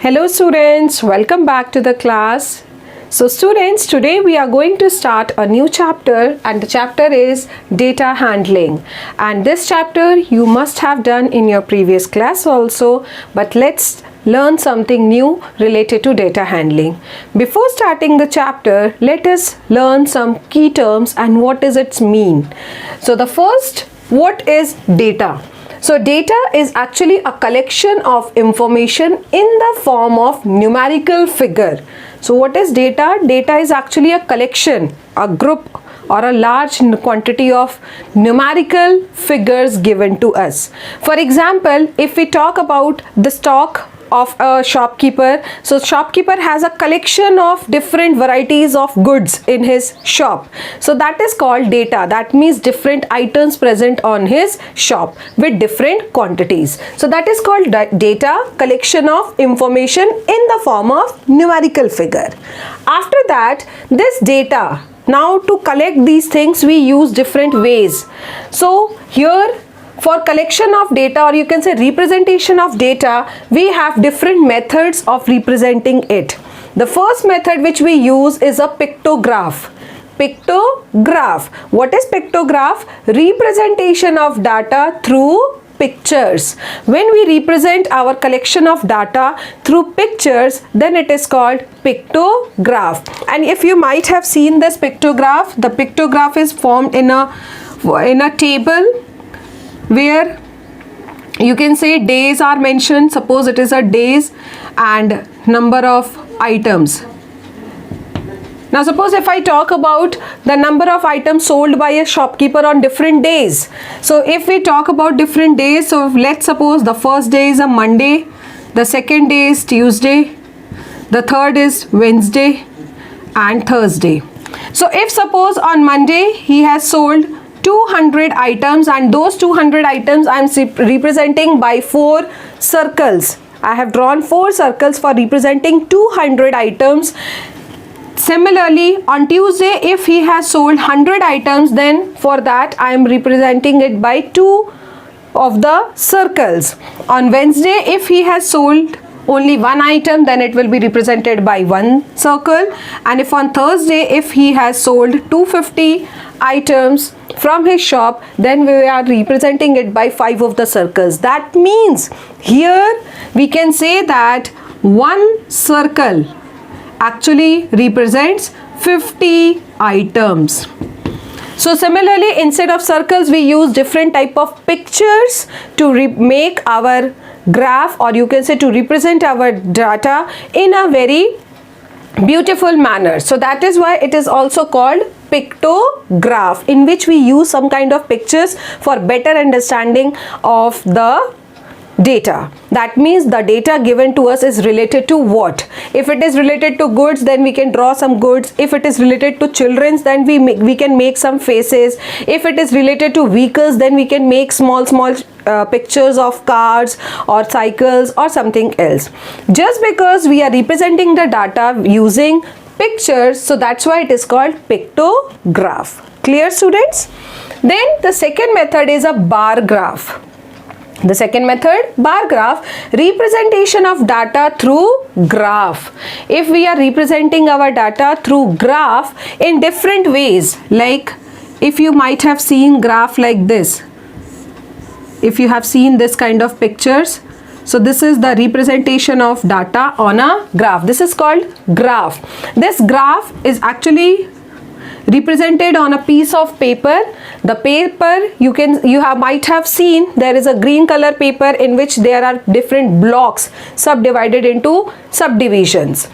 Hello students, welcome back to the class. So students, today we are going to start a new chapter and the chapter is data handling. And this chapter you must have done in your previous class also, but let's learn something new related to data handling. Before starting the chapter, let us learn some key terms and what does it mean. So the first, what is data? So data is actually a collection of information in the form of numerical figure. So what is data? Data is actually a collection, a group or a large quantity of numerical figures given to us. For example, if we talk about the stock of a shopkeeper, so shopkeeper has a collection of different varieties of goods in his shop, so that is called data. That means different items present on his shop with different quantities, so that is called data, collection of information in the form of numerical figure. After that, this data, now to collect these things we use different ways. So here for collection of data, or you can say representation of data, we have different methods of representing it. The first method which we use is a pictograph. Pictograph. What is pictograph? Representation of data through pictures. When we represent our collection of data through pictures, then it is called pictograph. And if you might have seen this pictograph, the pictograph is formed in a table where you can say days are mentioned. Suppose it is a days and number of items. Now suppose if I talk about the number of items sold by a shopkeeper on different days. So if we talk about different days, so let's suppose the first day is a Monday, the second day is Tuesday, the third is Wednesday and Thursday. So if suppose on Monday he has sold 200 items, and those 200 items I am representing by 4 circles. I have drawn 4 circles for representing 200 items. Similarly, on Tuesday, if he has sold 100 items, then for that I am representing it by 2 of the circles. On Wednesday, if he has sold only 1 item, then it will be represented by 1 circle. And if on Thursday, if he has sold 250 items from his shop, then we are representing it by 5 of the circles. That means here we can say that 1 circle actually represents 50 items. So similarly, instead of circles we use different type of pictures to make our graph, or you can say to represent our data in a very beautiful manner. So that is why it is also called pictograph, in which we use some kind of pictures for better understanding of the data. That means the data given to us is related to what? If it is related to goods, then we can draw some goods. If it is related to children's, then we can make some faces. If it is related to vehicles, then we can make small pictures of cars or cycles or something else. Just because we are representing the data using pictures, so that's why it is called pictograph. Clear, students? Then the second method is a bar graph. The second method, bar graph, representation of data through graph. If we are representing our data through graph in different ways, like if you might have seen graph like this, if you have seen this kind of pictures, so this is the representation of data on a graph. This is called graph. This graph is actually represented on a piece of paper. The paper you might have seen there is a green color paper in which there are different blocks subdivided into subdivisions.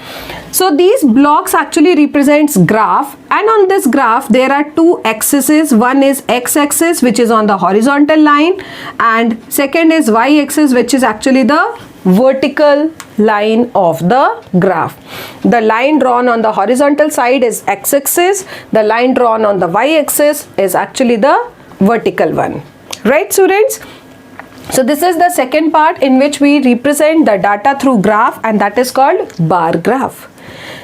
So these blocks actually represents graph, and on this graph there are 2 axes. One is x-axis, which is on the horizontal line, and second is y-axis, which is actually the vertical line of the graph. The line drawn on the horizontal side is x-axis, the line drawn on the y-axis is actually the vertical one. Right, students? So this is the second part in which we represent the data through graph, and that is called bar graph.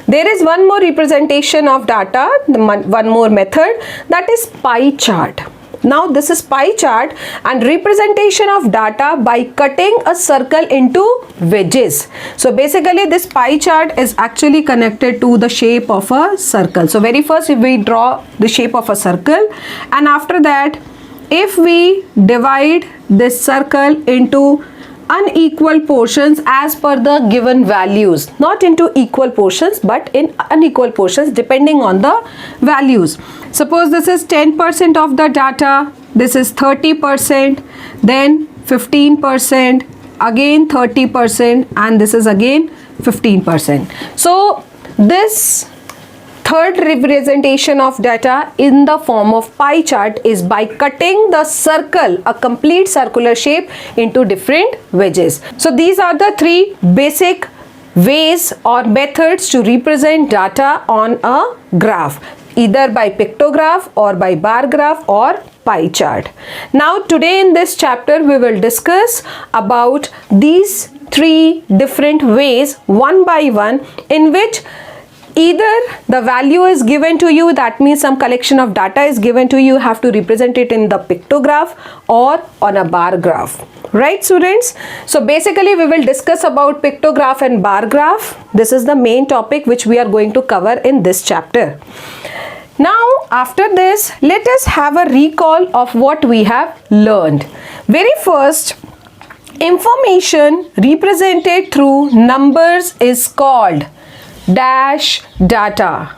There is one more representation of data, one more method, that is pie chart. Now this is pie chart and representation of data by cutting a circle into wedges. So basically this pie chart is actually connected to the shape of a circle. So very first we draw the shape of a circle, and after that if we divide this circle into unequal portions as per the given values, not into equal portions but in unequal portions depending on the values. Suppose this is 10% of the data, this is 30%, then 15%, again 30%, and this is again 15%. So this third representation of data in the form of pie chart is by cutting the circle, a complete circular shape, into different wedges. So these are the three basic ways or methods to represent data on a graph, either by pictograph or by bar graph or pie chart. Now today in this chapter we will discuss about these three different ways one by one, in which either the value is given to you, that means some collection of data is given to you, you have to represent it in the pictograph or on a bar graph. Right students? So basically we will discuss about pictograph and bar graph. This is the main topic which we are going to cover in this chapter. Now after this, let us have a recall of what we have learned. Very first, information represented through numbers is called dash data.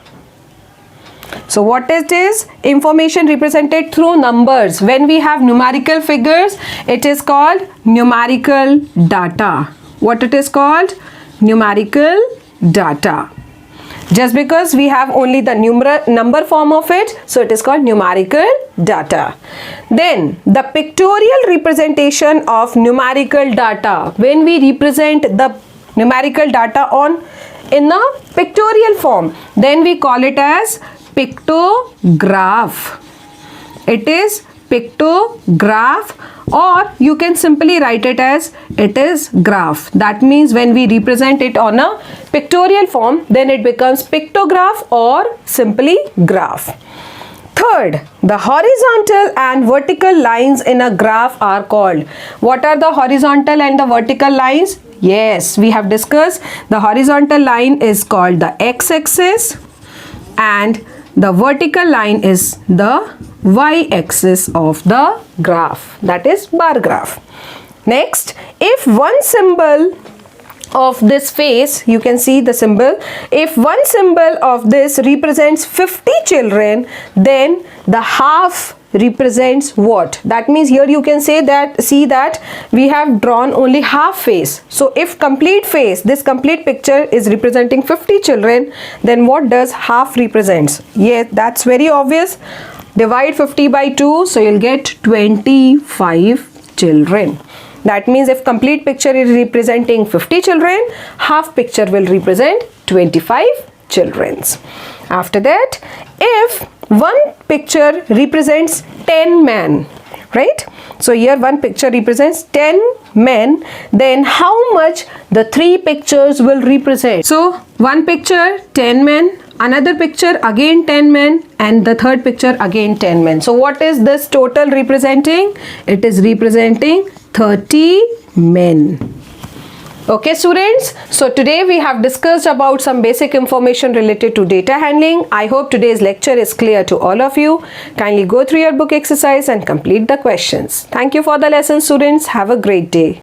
So what it is? Information represented through numbers. When we have numerical figures, it is called numerical data. What it is called? Numerical data. Just because we have only the number form of it, so it is called numerical data. Then the pictorial representation of numerical data. When we represent the numerical data in a pictorial form, then we call it as pictograph. It is pictograph, or you can simply write it as it is graph. That means when we represent it on a pictorial form, then it becomes pictograph or simply graph. Third, the horizontal and vertical lines in a graph are called. What are the horizontal and the vertical lines? Yes, we have discussed the horizontal line is called the x-axis and the vertical line is the y-axis of the graph, that is bar graph. Next, if one symbol of this face, you can see the symbol, if one symbol of this represents 50 children, then the half represents what? That means here you can say that, see that we have drawn only half face. So if complete face, this complete picture is representing 50 children, then what does half represents? Yeah, that's very obvious. Divide 50 by 2, so you'll get 25 children. That means if complete picture is representing 50 children, half picture will represent 25 children. After that, if one picture represents 10 men, right? So here one picture represents 10 men, then how much the three pictures will represent? So one picture 10 men, another picture again 10 men, and the third picture again 10 men. So what is this total representing? It is representing 30 men. Okay students, so today we have discussed about some basic information related to data handling. I hope today's lecture is clear to all of you. Kindly go through your book exercise and complete the questions. Thank you for the lesson students. Have a great day.